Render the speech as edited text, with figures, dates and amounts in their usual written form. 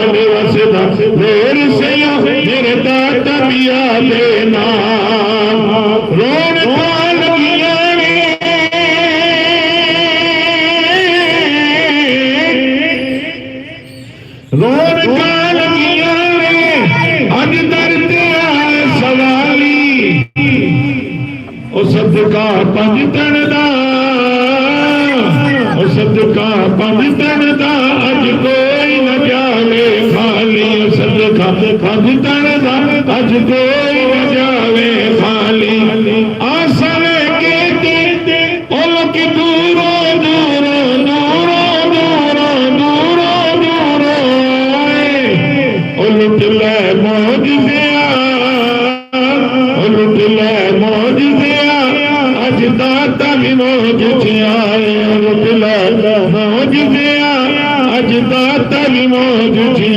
वसदा roar सया मेरे दाता पिया देना रोन काल गिया रोन काल गिया अज दर्द सवाली ओ सदका पंज तन दा ओ सदका पंज तन दा अज कोई न जावे खाली सदका पंज तन दा अज कोई न जावे